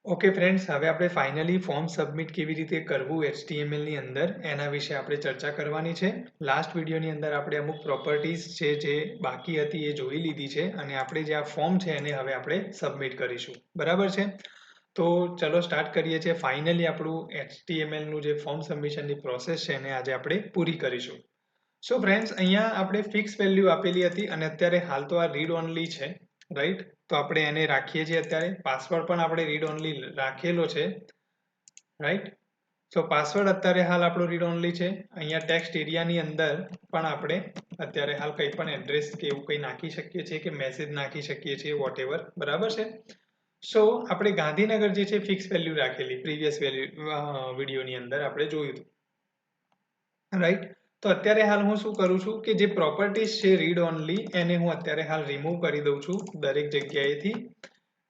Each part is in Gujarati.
ઓકે ફ્રેન્ડ્સ, હવે આપણે ફાઇનલી ફોર્મ સબમિટ કેવી રીતે કરવું HTML ની અંદર એના વિશે આપણે ચર્ચા કરવાની છે. લાસ્ટ વિડીયોની અંદર આપણે અમુક પ્રોપર્ટીઝ છે જે બાકી હતી એ જોઈ લીધી છે અને આપણે જે આ ફોર્મ છે એને હવે આપણે સબમિટ કરીશું. બરાબર છે? તો ચલો સ્ટાર્ટ કરીએ છીએ. ફાઇનલી આપણું HTML નું જે ફોર્મ સબમિશનની પ્રોસેસ છે એને આજે આપણે પૂરી કરીશું. સો ફ્રેન્ડ્સ, અહીંયા આપણે ફિક્સ વેલ્યુ આપેલી હતી અને અત્યારે હાલ તો આ રીડ ઓનલી છે, રાઈટ? તો આપણે એને રાખીએ છીએ અત્યારે. પાસવર્ડ પણ આપણે રીડ ઓનલી રાખેલો છે, રાઈટ? સો પાસવર્ડ અત્યારે હાલ આપણો રીડ ઓનલી છે. અહીંયા ટેક્સ્ટ એરિયાની અંદર પણ આપણે અત્યારે હાલ કંઈ પણ એડ્રેસ કે એવું કંઈ નાખી શકીએ છીએ કે મેસેજ નાખી શકીએ છીએ, વોટ એવર. બરાબર છે? સો આપણે ગાંધીનગર જે છે ફિક્સ વેલ્યુ રાખેલી પ્રીવિયસ વિડીયોની અંદર આપણે જોયું હતું, રાઈટ? તો અત્યારે હાલ હું શું કરું છું કે જે પ્રોપર્ટીઝ છે રીડ ઓનલી એને હું અત્યારે હાલ રિમૂવ કરી દઉં છું દરેક જગ્યાએથી,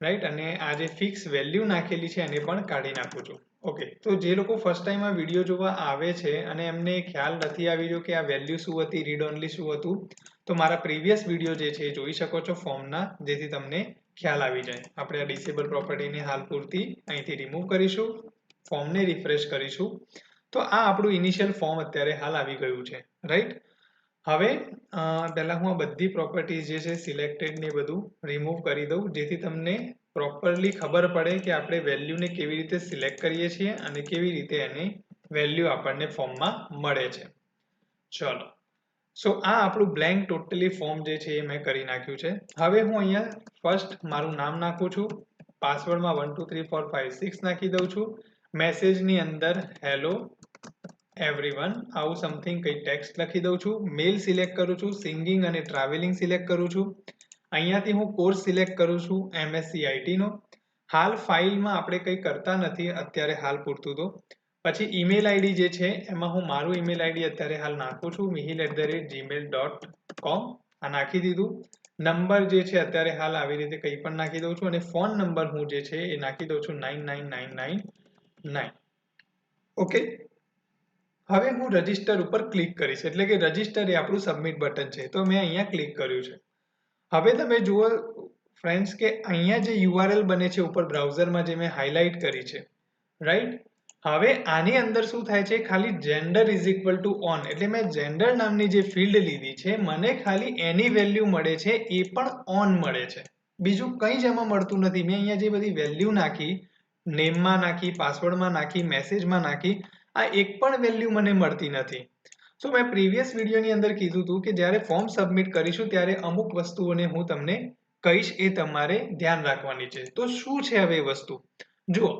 રાઈટ? અને આ જે ફિક્સ વેલ્યુ નાખેલી છે એને પણ કાઢી નાખું છું. ઓકે, તો જે લોકો ફર્સ્ટ ટાઈમ આ વિડીયો જોવા આવે છે અને એમને ખ્યાલ નથી આવી રહ્યો કે આ વેલ્યુ શું હતી, રીડ ઓનલી શું હતું, તો મારા પ્રીવિયસ વિડીયો જે છે એ જોઈ શકો છો ફોર્મના, જેથી તમને ખ્યાલ આવી જાય. આપણે આ ડિસેબલ પ્રોપર્ટીને હાલ પૂરતી અહીંથી રિમૂવ કરીશું, ફોર્મને રિફ્રેશ કરીશું. તો આ આપણું ઇનિશિયલ ફોર્મ અત્યારે હાલ આવી ગયું છે, રાઈટ? હવે પહેલા હું આ બધી પ્રોપર્ટીઝ જે છે સિલેક્ટેડ ને બધું રિમૂવ કરી દઉં, જેથી તમને પ્રોપરલી ખબર પડે કે આપણે વેલ્યુને કેવી રીતે સિલેક્ટ કરીએ છીએ અને કેવી રીતે એની વેલ્યુ આપણને ફોર્મમાં મળે છે. ચલો, સો આ આપણું બ્લેન્ક ટોટલી ફોર્મ જે છે એ મેં કરી નાખ્યું છે. હવે હું અહીંયા ફર્સ્ટ મારું નામ નાખું છું, પાસવર્ડમાં 1 2 3 4 5 6 નાખી દઉં છું, મેસેજની અંદર હેલો એવરીવન આવું સમથિંગ કંઈ ટેક્સ્ટ લખી દઉં છું, મેલ સિલેક્ટ કરું છું, સિંગિંગ અને ટ્રાવેલિંગ સિલેક્ટ કરું છું. અહીંયાથી હું કોર્સ સિલેક્ટ કરું છું MSc IT નો. હાલ ફાઇલમાં આપણે કંઈ કરતા નથી અત્યારે હાલ પૂરતું તો. પછી ઈમેલ આઈડી જે છે એમાં હું મારું ઈમેલ આઈડી અત્યારે હાલ નાખું છું, mihil@gmail.com. આ નાખી દીધું. નંબર જે છે અત્યારે હાલ આવી રીતે કંઈ પણ નાખી દઉં છું અને ફોન નંબર હું જે છે એ નાખી દઉં છું 99999. ઓકે, હવે હું રજિસ્ટર ઉપર ક્લિક કરીશ, એટલે કે રજિસ્ટર એ આપણું સબમિટ બટન છે, તો મેં અહીંયા ક્લિક કર્યું છે. હવે તમે જુઓ ફ્રેન્ડ્સ કે અહીંયા જે URL બને છે ઉપર બ્રાઉઝરમાં જે મેં હાઇલાઇટ કરી છે, રાઈટ? હવે આની અંદર શું થાય છે, ખાલી gender is equal two on, એટલે મેં જેન્ડર નામની જે ફિલ્ડ લીધી છે મને ખાલી એની વેલ્યુ મળે છે, એ પણ ઓન મળે છે. બીજું કંઈ જ એમાં મળતું નથી. મેં અહીંયા જે બધી વેલ્યુ નાખી, નેમમાં નાખી, પાસવર્ડમાં નાખી, મેસેજમાં નાખી, આ એક પણ વેલ્યુ મને મળતી નથી. સો મેં પ્રીવિયસ વિડીયોની અંદર કીધું હતું કે જ્યારે ફોર્મ સબમિટ કરીશું ત્યારે અમુક વસ્તુઓને હું તમને કહીશ, એ તમારે ધ્યાન રાખવાની છે. તો શું છે હવે એ વસ્તુ? જુઓ,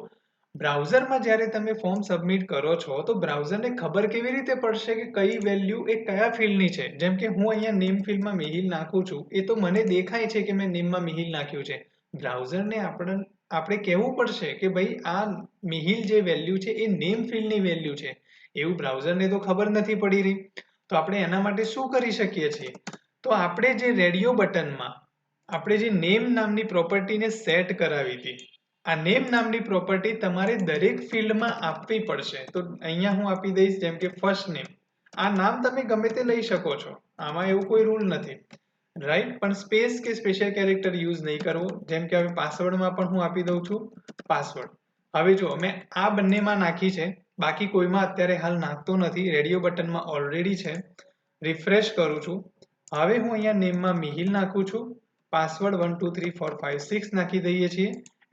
બ્રાઉઝરમાં જ્યારે તમે ફોર્મ સબમિટ કરો છો તો બ્રાઉઝરને ખબર કેવી રીતે પડશે કે કઈ વેલ્યુ એ કયા ફિલ્ડની છે? જેમ કે હું અહીંયા નેમ ફિલ્ડમાં મિહિલ નાખું છું, એ તો મને દેખાય છે કે મેં નેમમાં મિહિલ નાખ્યું છે. બ્રાઉઝરને આપણે કહેવું પડશે કે ભાઈ આ મિહિલ જે વેલ્યુ છે એ નેમ ફિલ્ડની વેલ્યુ છે, એવું બ્રાઉઝરને તો ખબર નથી પડી રહી. તો આપણે એના માટે શું કરી શકીએ છીએ? તો આપણે જે રેડિયો બટનમાં આપણે જે નેમ નામની પ્રોપર્ટીને સેટ કરાવી હતી, આ નેમ નામની પ્રોપર્ટી તમારે દરેક ફિલ્ડમાં આપવી પડશે. તો અહીંયા હું આપી દઈશ જેમ કે ફર્સ્ટ નેમ. આ નામ તમે ગમે તે લઈ શકો છો, આમાં એવું કોઈ રૂલ નથી, રાઈટ? પણ સ્પેસ કે સ્પેશિયલ કેરેક્ટર યુઝ નહીં કરવો. જેમ કે હવે પાસવર્ડમાં પણ હું આપી દઉં છું પાસવર્ડ. હવે જો મેં આ બંનેમાં નાખી છે, બાકી કોઈમાં અત્યારે હાલ નાખતો નથી. રેડિયો બટનમાં ઓલરેડી છે. રિફ્રેશ કરું છું. હવે હું અહીંયા નેમમાં મિહિલ નાખું છું, પાસવર્ડ 1 2 3 4 5 6 નાખી દઈએ છીએ.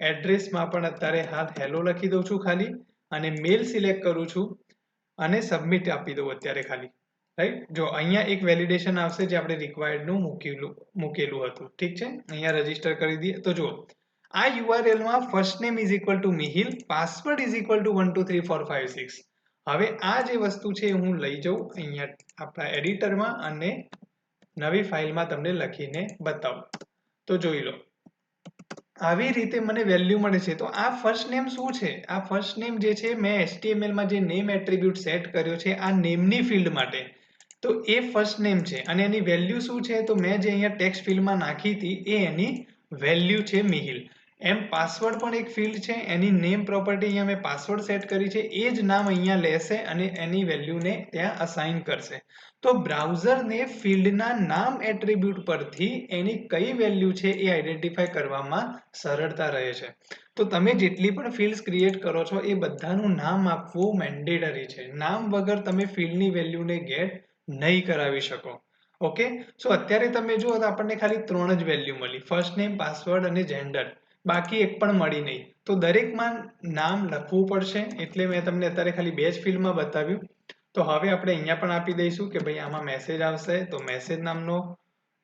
એડ્રેસમાં પણ અત્યારે હાલ હેલો લખી દઉં છું ખાલી, અને મેલ સિલેક્ટ કરું છું અને સબમિટ આપી દઉં અત્યારે ખાલી, રાઈટ? જો અહીંયા એક વેલિડેશન આવશે જે આપણે રિક્વાયર્ડનું મૂકેલું હતું, ઠીક છે? અહીંયા રજીસ્ટર કરી દઈએ. તો જુઓ, આ URLમાં first name is equal to Mihil, password is equal to 1 2 3 4 5 6. હવે આ જે વસ્તુ છે હું લઈ જાઉં અહીંયા આપણા એડિટરમાં અને નવી ફાઇલમાં તમને લખીને બતાવું. તો જોઈ લો, આવી રીતે મને વેલ્યુ મળે છે. તો આ ફર્સ્ટ નેમ શું છે? આ ફર્સ્ટ નેમ જે છે મેં HTMLમાં જે નેમ એટ્રીબ્યુટ સેટ કર્યો છે આ નેમની ફિલ્ડ માટે, તો એ ફર્સ્ટ નેમ છે અને એની વેલ્યુ શું છે? તો મેં જે અહીંયા ટેક્સ્ટ ફિલ્ડમાં નાખી હતી એ એની વેલ્યુ છે મિહિલ. એમ પાસવર્ડ પણ એક ફિલ્ડ છે, એની નેમ પ્રોપર્ટી અહીંયા મેં પાસવર્ડ સેટ કરી છે, એ જ નામ અહીંયા લેશે અને એની વેલ્યુને ત્યાં અસાઇન કરશે. તો બ્રાઉઝરને ફિલ્ડના નામ એટ્રીબ્યુટ પરથી એની કઈ વેલ્યુ છે એ આઈડેન્ટિફાય કરવામાં સરળતા રહે છે. તો તમે જેટલી પણ ફિલ્ડ્સ ક્રિએટ કરો છો એ બધાનું નામ આપવું મેન્ડેટરી છે. નામ વગર તમે ફિલ્ડની વેલ્યુને ગેટ નહીં કરાવી શકો. ઓકે, સો અત્યારે તમે જુઓ તો આપણને ખાલી 3 જ વેલ્યુ મળી, ફર્સ્ટ નેમ, પાસવર્ડ અને જેન્ડર. બાકી એક પણ મળી નહીં. તો દરેકમાં નામ લખવું પડશે, એટલે મેં તમને અત્યારે ખાલી 2 જ ફિલ્ડમાં બતાવ્યું. તો હવે આપણે અહીંયા પણ આપી દઈશું કે ભાઈ આમાં મેસેજ આવશે, તો મેસેજ નામનો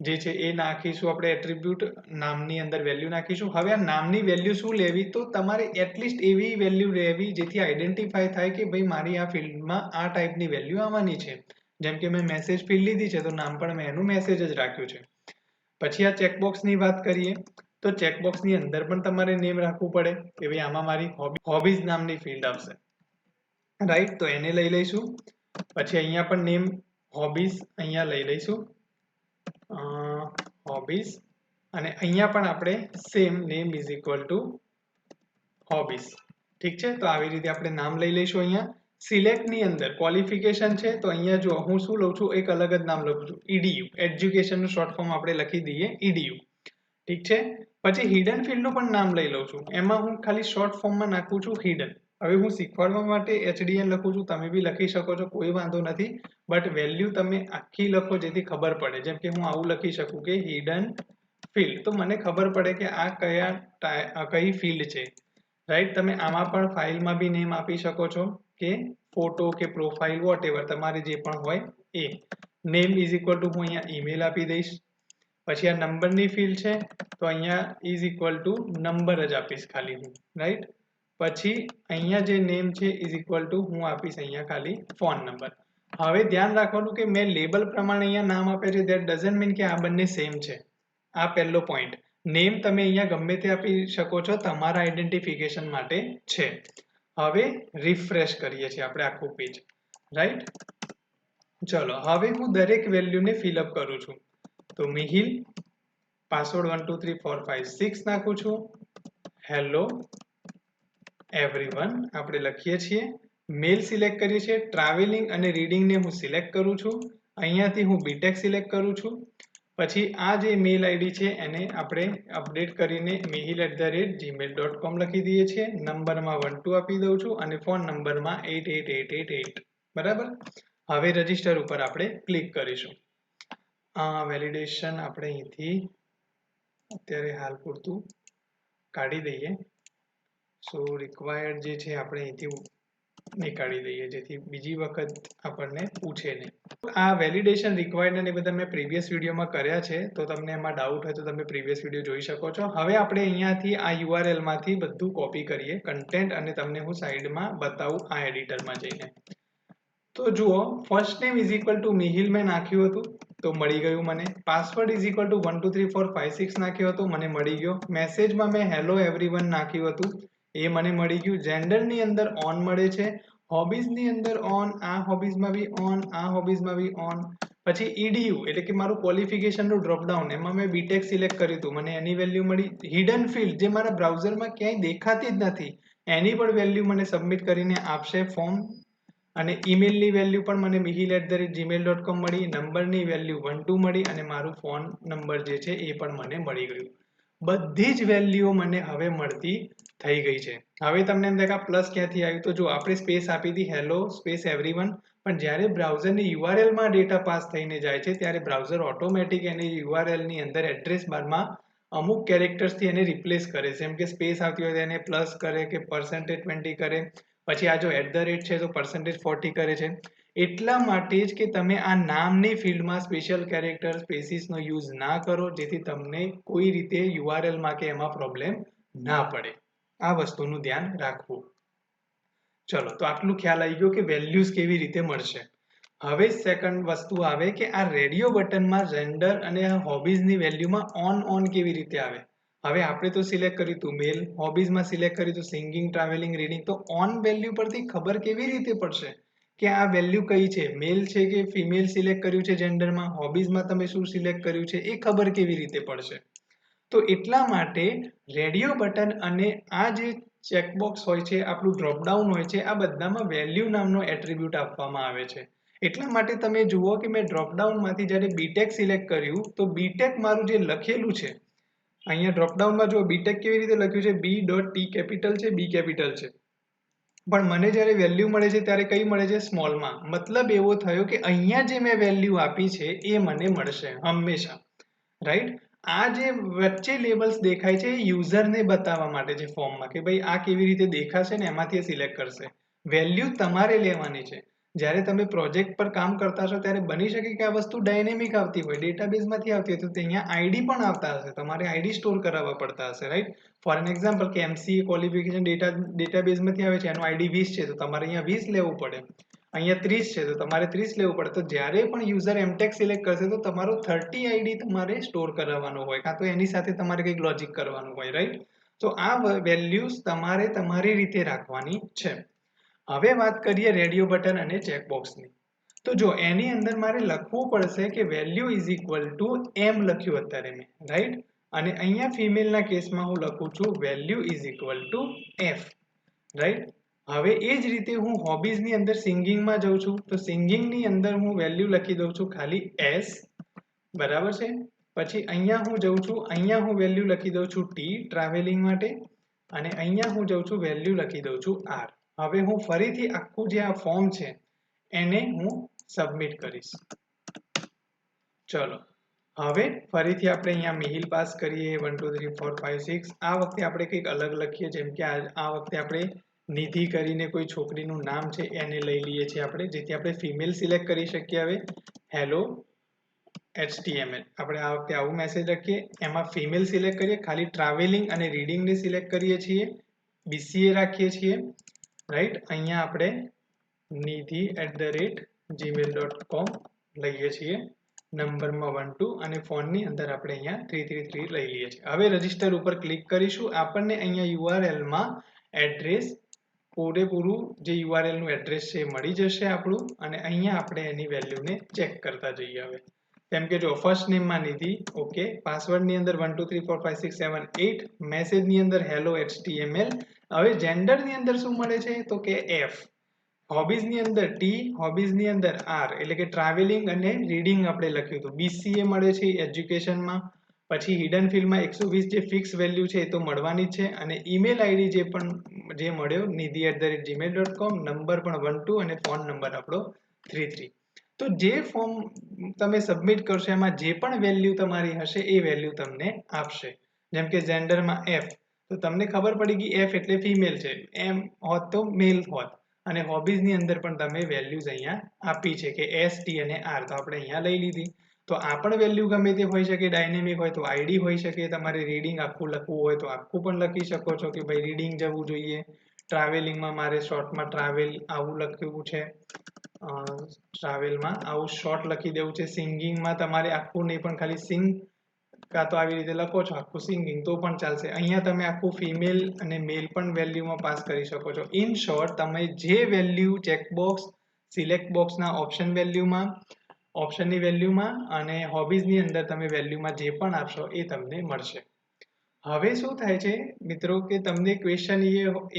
જે છે એ નાખીશું આપણે એટ્રીબ્યુટ, નામની અંદર વેલ્યુ નાખીશું. હવે આ નામની વેલ્યુ શું લેવી, તો તમારે એટલીસ્ટ એવી વેલ્યુ લેવી જેથી આઈડેન્ટિફાય થાય કે ભાઈ મારી આ ફિલ્ડમાં આ ટાઈપની વેલ્યુ આવવાની છે. જેમ કે મેં મેસેજ ફિલ્ડ લીધી છે તો નામ પણ મેં એનું મેસેજ જ રાખ્યું છે. પછી આ ચેકબોક્સની વાત કરીએ તો ચેકબોક્સની અંદર પણ તમારે નેમ રાખવું પડે કે ભાઈ આમાં મારી હોબીઝ નામની ફિલ્ડ આવશે, રાઈટ. તો એને લઈ લઈશું. પછી અહીંયા પણ નેમ હોબીઝ અહીંયા લઈ લઈશું, હોબીઝ. અને અહીંયા પણ આપણે same name is equal to hobbies. ઠીક છે, તો આવી રીતે આપણે નામ લઈ લઈશું. અહીંયા સિલેક્ટની અંદર ક્વોલિફિકેશન છે તો અહીંયા જો હું શું લઉં છું, એક અલગ જ નામ લઉં છું, EDU. એજ્યુકેશનનું શોર્ટ ફોર્મ આપણે લખી દઈએ EDU. ઠીક છે. પછી હિડન ફિલ્ડનું પણ નામ લઈ લઉં છું, એમાં હું ખાલી શોર્ટ ફોર્મમાં નાખું છું હિડન. હવે હું શીખવાડવા માટે HDN લખું છું, તમે બી લખી શકો છો, કોઈ વાંધો નથી. બટ વેલ્યુ તમે આખી લખો જેથી ખબર પડે. જેમ કે હું આવું લખી શકું કે હિડન ફિલ્ડ, તો મને ખબર પડે કે આ કઈ ફિલ્ડ છે, રાઈટ. તમે આમાં પણ ફાઇલમાં બી નેમ આપી શકો છો કે ફોટો કે પ્રોફાઇલ વોટએવર તમારે જે પણ હોય એ. નેમ ઇઝ ઇક્વલ ટુ હું અહીંયા ઈમેલ આપી દઈશ. પછી આ નંબરની ફિલ્ડ છે તો અહીંયા ઇઝ ઇક્વલ ટુ નંબર જ આપીશ ખાલી હું, રાઈટ. પછી અહીંયા જે નેમ છે ઇઝ ઇક્વલ ટુ હું આપીશ અહીંયા ખાલી ફોન નંબર. હવે ધ્યાન રાખવાનું કે મેં લેબલ પ્રમાણે અહીંયા નામ આપે છે, ધેટ ડઝન્ટ મીન કે આ બંને સેમ છે. આ પહેલો પોઈન્ટ. નેમ તમે અહીંયા ગમે તે આપી શકો છો, તમારા આઈડેન્ટિફિકેશન માટે છે. હવે રિફ્રેશ કરીએ છીએ આપણે આખું પેજ, રાઈટ. ચલો હવે હું દરેક વેલ્યુને ફિલઅપ કરું છું. તો મિહિલ, પાસવર્ડ 1 2 3 4 5 6 નાખું છું. હેલો એવરીવન આપણે લખીએ છીએ. મેલ સિલેક્ટ કરીએ છીએ. ટ્રાવેલિંગ અને રીડિંગને હું સિલેક્ટ કરું છું. અહીંયાથી હું બીટેક સિલેક્ટ કરું છું. પછી આ જે મેલ આઈડી છે એને આપણે અપડેટ કરીને mehil@gmail.com લખી દઈએ છીએ. નંબરમાં 1 2 આપી દઉં છું અને ફોન નંબરમાં 88888. બરાબર. હવે રજીસ્ટર ઉપર આપણે ક્લિક કરીશું. વેલિડેશન આપણે અહીંથી અત્યારે હાલ પૂરતું કાઢી દઈએ. સો રિક્વાયર્ડ જે છે આપણે અહીંથી નીકાળી દઈએ જેથી બીજી વખત આપણને પૂછે નહીં. આ વેલિડેશન રિક્વાયર્ડ અને બધા મેં પ્રીવિયસ વિડીયોમાં કર્યા છે, તો તમને એમાં ડાઉટ હોય તો તમે પ્રીવિયસ વિડીયો જોઈ શકો છો. હવે આપણે અહીંયાથી આ URL માંથી બધું કોપી કરીએ કન્ટેન્ટ, અને તમને હું સાઈડમાં બતાવું આ એડિટરમાં જઈને. તો જુઓ, first name is equal to Mihil મેં નાખ્યું હતું તો મળી ગયું મને. પાસવર્ડ ઇઝ ઇક્વલ ટુ 1 2 3 4 5 6 નાખ્યો હતો, મને મળી ગયો. મેસેજમાં મેં હેલો એવરીવન નાખ્યું હતું, એ મને મળી ગયું. જેન્ડરની અંદર ઓન મળે છે. હોબીઝની અંદર ઓન, આ હોબીઝમાં બી ઓન, આ હોબીઝમાં બી ઓન. પછી EDU એટલે કે મારું ક્વોલિફિકેશનનું ડ્રોપડાઉન, એમાં મેં બીટેક સિલેક્ટ કર્યું હતું, મને એની વેલ્યુ મળી. હિડન ફિલ્ડ જે મારા બ્રાઉઝરમાં ક્યાંય દેખાતી જ નથી, એની પણ વેલ્યુ મને સબમિટ કરીને આપશે ફોર્મ. અને ઈમેલની વેલ્યુ પણ મને mihil@gmail.com મળી. નંબરની વેલ્યુ 1 2 મળી અને મારું ફોન નંબર જે છે એ પણ મને મળી ગયું. બધી જ વેલ્યુઓ મને હવે મળતી થઈ ગઈ છે. હવે તમને એમ થાય કે પ્લસ ક્યાંથી આવ્યું, તો જો આપણે સ્પેસ આપી હતી હેલો સ્પેસ એવરીવન, પણ જ્યારે બ્રાઉઝરની URL માં ડેટા પાસ થઈને જાય છે ત્યારે બ્રાઉઝર ઓટોમેટિક એની URL ની અંદર એડ્રેસ બારમાં અમુક કેરેક્ટર્સથી એને રિપ્લેસ કરે છે. જેમ કે સ્પેસ આવતી હોય તો એને પ્લસ કરે કે %20 કરે. પછી આ જો @ છે તો %40 કરે છે. એટલા માટે જ કે તમે આ નામની ફિલ્ડમાં સ્પેશિયલ કેરેક્ટર સ્પેસીસનો યુઝ ના કરો, જેથી તમને કોઈ રીતે URLમાં કે એમાં પ્રોબ્લેમ ના પડે. આ વસ્તુનું ધ્યાન રાખવું. ચલો, તો આટલું ખ્યાલ આવી ગયો કે વેલ્યુઝ કેવી રીતે મળશે. હવે સેકન્ડ વસ્તુ આવે કે આ રેડિયો બટનમાં જેન્ડર અને આ હોબીઝની વેલ્યુમાં ઓન કેવી રીતે આવે. હવે આપણે તો સિલેક્ટ કર્યું હતું મેલ, હોબીઝમાં સિલેક્ટ કર્યું હતું સિંગિંગ, ટ્રાવેલિંગ, રીડિંગ. તો ઓન વેલ્યુ પરથી ખબર કેવી રીતે પડશે કે આ વેલ્યુ કઈ છે, મેલ છે કે ફિમેલ સિલેક્ટ કર્યું છે જેન્ડરમાં, હોબીઝમાં તમે શું સિલેક્ટ કર્યું છે, એ ખબર કેવી રીતે પડશે. તો એટલા માટે રેડિયો બટન અને આ જે ચેકબોક્સ હોય છે, આપણું ડ્રોપડાઉન હોય છે, આ બધામાં વેલ્યુ નામનો એટ્રીબ્યુટ આપવામાં આવે છે. એટલા માટે તમે જુઓ કે મેં ડ્રોપડાઉનમાંથી જ્યારે બીટેક સિલેક્ટ કર્યું તો બીટેક મારું જે લખેલું છે અહીંયા ડ્રોપડાઉનમાં જો બીટેક કેવી રીતે લખ્યું છે, બી ડોટ ટી કેપિટલ છે, બી કેપિટલ છે, પણ મને જ્યારે વેલ્યુ મળે છે ત્યારે કઈ મળે છે, સ્મોલમાં. મતલબ એવો થયો કે અહીંયા જે મેં વેલ્યુ આપી છે એ મને મળશે હંમેશા, રાઈટ. આ જે વચ્ચે લેબલ્સ દેખાય છે એ યુઝરને બતાવવા માટે છે ફોર્મમાં, કે ભાઈ આ કેવી રીતે દેખાશે ને એમાંથી સિલેક્ટ કરશે. વેલ્યુ તમારે લેવાની છે. જ્યારે તમે પ્રોજેક્ટ પર કામ કરતા હશો ત્યારે બની શકે કે આ વસ્તુ ડાયનેમિક આવતી હોય, ડેટાબેઝમાંથી આવતી હોય, તો અહીંયા આઈડી પણ આવતા હશે, તમારે આઈડી સ્ટોર કરાવવા પડતા હશે, રાઈટ. ફોર એન એક્ઝામ્પલ કે એમસીએ ક્વોલિફિકેશન ડેટાબેઝમાંથી આવે છે, એનું આઈડી 20 છે, તો તમારે અહીંયા 20 લેવું પડે. અહીંયા 30 છે તો તમારે 30 લેવું પડે. તો જ્યારે પણ યુઝર એમટેક સિલેક્ટ કરશે તો તમારો 30 આઈડી તમારે સ્ટોર કરાવવાનો હોય, કાં તો એની સાથે તમારે કંઈક લોજિક કરવાનું હોય, રાઈટ. તો આ વેલ્યુઝ તમારે તમારી રીતે રાખવાની છે. હવે વાત કરીએ રેડિયો બટન અને ચેકબોક્સની. તો જો એની અંદર મારે લખવું પડશે કે વેલ્યુ ઇઝ ઇક્વલ ટુ એમ લખ્યું અત્યારે મેં, રાઈટ. અને અહીંયા ફિમેલના કેસમાં હું લખું છું value is equal to f, right. હવે એ જ રીતે હું હોબીઝની અંદર સિંગિંગમાં જઉં છું, તો સિંગિંગની અંદર હું વેલ્યુ લખી દઉં છું ખાલી એસ, બરાબર છે. પછી અહીંયા હું જઉં છું, અહીંયા હું વેલ્યુ લખી દઉં છું ટી ટ્રાવેલિંગ માટે, અને અહીંયા હું જઉં છું વેલ્યુ લખી દઉં છું આર. હવે હું ફરીથી આખું જે આ ફોર્મ છે એને હું સબમિટ કરીશ. ચલો હવે ફરીથી આપણે અહીંયા મિહિલ પાસ કરીએ 1 2 3 4 5 6. આ વખતે આપણે કંઈક અલગ લખીએ, જેમ કે આ વખતે આપણે નિધિ કરીને કોઈ છોકરીનું નામ છે એને લઈ લઈએ છીએ આપણે, જેથી આપણે ફિમેલ સિલેક્ટ કરી શકીએ. હવે હેલો HTML આપણે આ વખતે આવું મેસેજ લખીએ, એમાં ફિમેલ સિલેક્ટ કરીએ, ખાલી ટ્રાવેલિંગ અને રીડિંગને સિલેક્ટ કરીએ છીએ, BCA રાખીએ છીએ, રાઈટ. અહીંયા આપણે nidhi@gmail.com લઈએ છીએ, નંબરમાં 1 2, અને ફોનની અંદર આપણે અહીંયા 333 લઈ લઈએ છીએ. હવે રજીસ્ટર ઉપર ક્લિક કરીશું. આપણને અહીંયા યુઆરએલમાં એડ્રેસ પૂરેપૂરું જે યુઆરએલ નું એડ્રેસ છે એ મળી જશે આપણું, અને અહીંયા આપણે એની વેલ્યુને ચેક કરતા જઈએ. હવે કેમ કે જો ફર્સ્ટ નેમમાં નિધિ, ઓકે, પાસવર્ડની અંદર 1 2 3 4 5 6 7 8, મેસેજની અંદર હેલો HTML. હવે જેન્ડરની અંદર શું મળે છે તો કે F, હોબીઝની અંદર ટી, હોબીઝની અંદર આર, એટલે કે ટ્રાવેલિંગ અને રીડિંગ આપણે લખ્યું હતું. BCA મળે છે એજ્યુકેશનમાં. પછી હિડન ફિલ્ડમાં 120 જે ફિક્સ વેલ્યુ છે એ તો મળવાની જ છે, અને ઈમેલ આઈડી જે મળ્યો nidhi@gmail.com, નંબર પણ 1 2 અને ફોન નંબર આપણો 33. તો જે ફોર્મ તમે સબમિટ કરશો એમાં જે પણ વેલ્યુ તમારી હશે એ વેલ્યુ તમને આપશે. જેમ કે જેન્ડરમાં F, તો તમને ખબર પડી ગઈ F એટલે ફિમેલ છે, એમ હોત તો મેલ હોત. અને હોબીઝની અંદર પણ તમે વેલ્યુઝ અહીંયા આપી છે કે S, T અને R, તો આપણે અહીંયા લઈ લીધી. તો આ પણ વેલ્યુ ગમે તે હોઈ શકે, ડાયનેમિક હોય તો આઈડી હોઈ શકે, તમારે રીડિંગ આખું લખવું હોય તો આખું પણ લખી શકો છો કે ભાઈ રીડિંગ જવું જોઈએ. ટ્રાવેલિંગમાં મારે શોર્ટમાં ટ્રાવેલ આવું લખ્યું છે, ટ્રાવેલમાં આવું શોર્ટ લખી દેવું છે. સિંગિંગમાં તમારે આખું નહીં પણ ખાલી સિંગ, કાં તો આવી રીતે લખો છો આખું સિંગિંગ તો પણ ચાલશે. અહીંયા તમે આખું ફિમેલ અને મેલ પણ વેલ્યુમાં પાસ કરી શકો છો. ઇન શોર્ટ તમે જે વેલ્યુ ચેકબોક્સ, સિલેક્ટ બોક્સના ઓપ્શનની વેલ્યુમાં અને હોબીઝની અંદર તમે વેલ્યુમાં જે પણ આપશો એ તમને મળશે. હવે શું થાય છે મિત્રો કે તમને ક્વેશ્ચન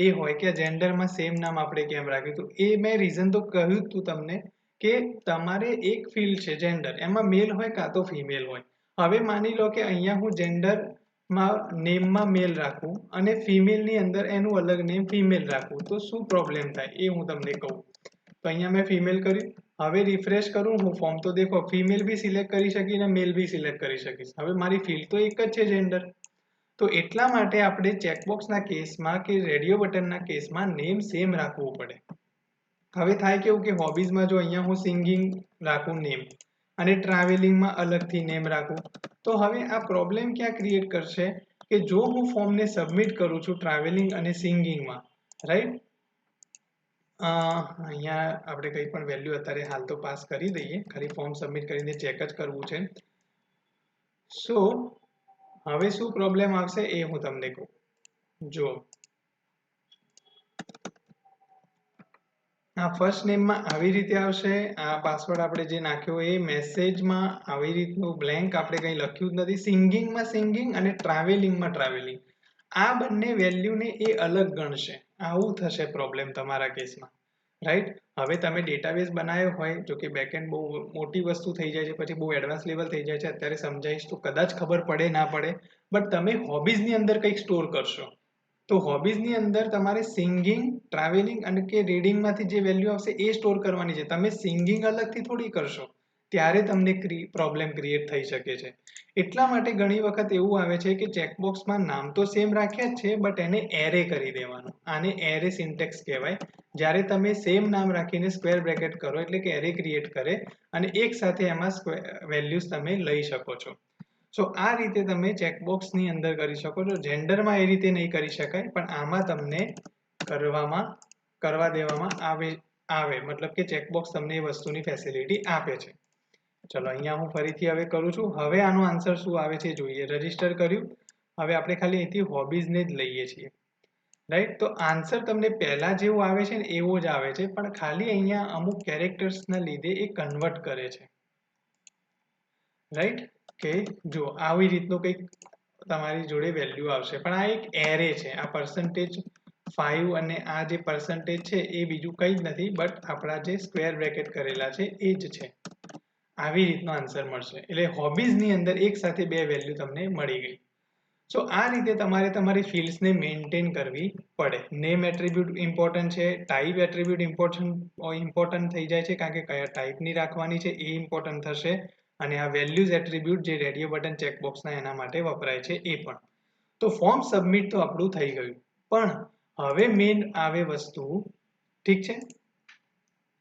એ હોય કે જેન્ડરમાં સેમ નામ આપણે કેમ રાખ્યું. તો એ મેં રીઝન તો કહ્યું હતું તમને કે તમારે એક ફિલ્ડ છે જેન્ડર, એમાં મેલ હોય કાં તો ફિમેલ હોય. હવે માની લો કે અહીંયા હું જેન્ડરમાં નેમમાં મેલ રાખું અને ફિમેલની અંદર એનું અલગ નેમ ફિમેલ રાખું, તો શું પ્રોબ્લેમ થાય એ હું તમને કહું. તો અહીંયા મેં ફિમેલ કર્યું, હવે રિફ્રેશ કરું હું ફોર્મ, તો દેખો ફિમેલ બી સિલેક્ટ કરી શકીશ અને મેલ બી સિલેક્ટ કરી શકીશ. હવે મારી ફિલ્ડ તો એક જ છે જેન્ડર. તો એટલા માટે આપણે ચેકબોક્સના કેસમાં કે રેડિયો બટનના કેસમાં નેમ સેમ રાખવું પડે. હવે થાય કેવું કે હોબીઝમાં જો અહીંયા હું સિંગિંગ રાખું નેમ અને ટ્રાવેલિંગમાં અલગથી નેમ રાખું, તો હવે આ પ્રોબ્લેમ ક્યાં ક્રિએટ કરશે કે જો હું ફોર્મને સબમિટ કરું છું ટ્રાવેલિંગ અને સિંગિંગમાં, રાઈટ, અહીંયા આપણે કંઈ પણ વેલ્યુ અત્યારે હાલ તો પાસ કરી દઈએ, ખાલી ફોર્મ સબમિટ કરીને ચેક જ કરવું છે. સો હવે શું પ્રોબ્લેમ આવશે એ હું તમને કહું. જો આ ફર્સ્ટ નેમમાં આવી રીતે આવશે, આ પાસવર્ડ આપણે જે નાખ્યો એ મેસેજમાં આવી રીતનું બ્લેન્ક આપણે કંઈ લખ્યું જ નથી. સિંગિંગમાં સિંગિંગ અને ટ્રાવેલિંગમાં ટ્રાવેલિંગ, આ બંને વેલ્યુને એ અલગ ગણશે. આવું થશે પ્રોબ્લેમ તમારા કેસમાં. રાઈટ. હવે તમે ડેટાબેઝ બનાવ્યો હોય, જો કે બેકએન્ડ બહુ મોટી વસ્તુ થઈ જાય છે, પછી બહુ એડવાન્સ લેવલ થઈ જાય છે, અત્યારે સમજાવીશ તો કદાચ ખબર પડે ના પડે, બટ તમે હોબીઝની અંદર કંઈક સ્ટોર કરશો. તો હોબીઝની અંદર તમારે સિંગિંગ, ટ્રાવેલિંગ અને કે રીડિંગમાંથી જે વેલ્યુ આવશે એ સ્ટોર કરવાની છે. તમે સિંગિંગ અલગથી થોડી કરશો, ત્યારે તમને પ્રોબ્લેમ ક્રિએટ થઈ શકે છે. એટલા માટે ઘણી વખત એવું આવે છે કે ચેકબોક્સમાં નામ તો સેમ રાખ્યા જ છે, બટ એને એરે કરી દેવાનું. આને એરે સિન્ટેક્સ કહેવાય. જ્યારે તમે સેમ નામ રાખીને સ્ક્વેર બ્રેકેટ કરો એટલે કે એરે ક્રિએટ કરે અને એક સાથે એમાં વેલ્યુઝ તમે લઈ શકો છો. સો આ રીતે તમે ચેકબોક્સની અંદર કરી શકો છો. જેન્ડરમાં એ રીતે નહીં કરી શકાય, પણ આમાં તમને કરવા દેવામાં આવે મતલબ કે ચેકબોક્સ તમને એ વસ્તુની ફેસિલિટી આપે છે. ચલો અહીંયા હું ફરીથી હવે કરું છું. હવે આનો આન્સર શું આવે છે જોઈએ. રજીસ્ટર કર્યું. હવે આપણે ખાલી અહીંથી હોબીઝને જ લઈએ છીએ, રાઈટ. તો આન્સર તમને પહેલા જેવું આવે છે ને એવો જ આવે છે, પણ ખાલી અહીંયા અમુક કેરેક્ટર્સના લીધે એ કન્વર્ટ કરે છે, રાઈટ. કે જો આવી રીતનું કંઈક તમારી જોડે વેલ્યુ આવશે, પણ આ એક એરે છે. આ %5 અને આ જે પર્સન્ટેજ છે એ બીજું કંઈ જ નથી, બટ આપણા જે સ્ક્વેર બ્રેકેટ કરેલા છે એ જ છે. આવી રીતનો આન્સર મળશે. એટલે હોબીઝની અંદર એક સાથે બે વેલ્યુ તમને મળી ગઈ. સો આ રીતે તમારે તમારી ફિલ્ડ્સને મેન્ટેન કરવી પડે. નેમ એટ્રીબ્યુટ ઇમ્પોર્ટન્ટ છે, ટાઈપ એટ્રીબ્યુટ ઇમ્પોર્ટન્ટ થઈ જાય છે, કારણ કે કયા ટાઈપની રાખવાની છે એ ઇમ્પોર્ટન્ટ થશે, અને આ વેલ્યુઝ એટ્રીબ્યુટ જે રેડિયો બટન ચેકબોક્સના એના માટે વપરાય છે એ પણ. તો ફોર્મ સબમિટ તો આપણું થઈ ગયું, પણ હવે મેઇન આવે વસ્તુ, ઠીક છે.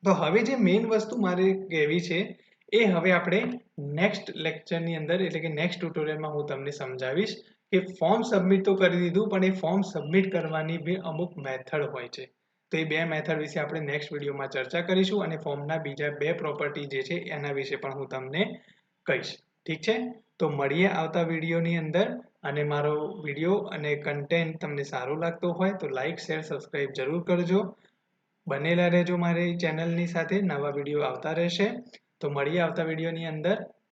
તો હવે જે મેઇન વસ્તુ મારે કહેવી છે એ હવે આપણે નેક્સ્ટ લેક્ચરની અંદર એટલે કે નેક્સ્ટ ટ્યુટોરિયલમાં હું તમને સમજાવીશ કે ફોર્મ સબમિટ તો કરી દીધું, પણ એ ફોર્મ સબમિટ કરવાની બી અમુક મેથડ હોય છે. તો એ બે મેથડ વિશે આપણે નેક્સ્ટ વિડીયોમાં ચર્ચા કરીશું, અને ફોર્મના બીજા બે પ્રોપર્ટી જે છે એના વિશે પણ હું તમને કહીશ. ઠીક છે. તો મળીએ આવતા વિડીયોની અંદર. અને મારો વિડીયો અને કન્ટેન્ટ તમને સારું લાગતું હોય તો લાઈક, શેર, સબસ્ક્રાઈબ જરૂર કરજો. બનેલા રહેજો મારી ચેનલની સાથે. નવા વિડીયો આવતા રહેશે. તો મળીએ આવતા વિડીયોની અંદર.